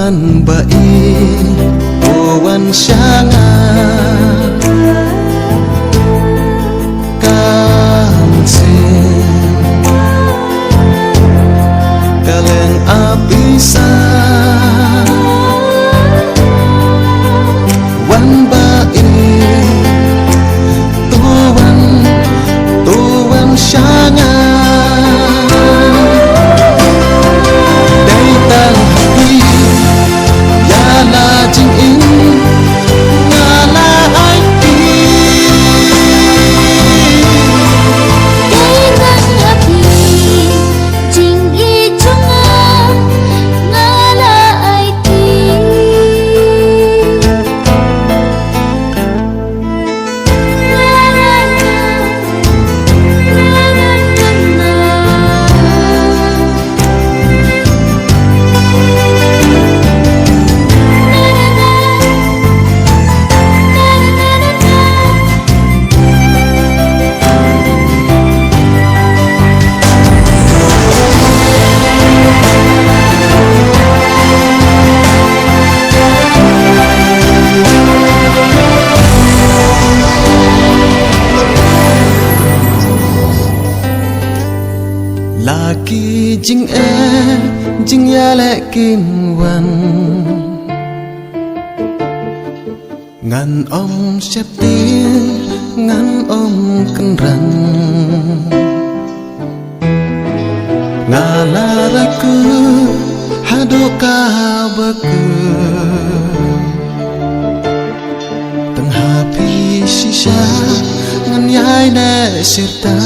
wan bai wan shanga kaleng abisa wan bai tuan shanga dai tang hati ya la jing in ngala ai ti dai tang hati jing i chunga ngala ai ti laki jing jing ya le kin wan ngan om xếp tiếng ngan om cân răng ngà la ra cứ hado ka baku tang happy shisha ngan yai na sirta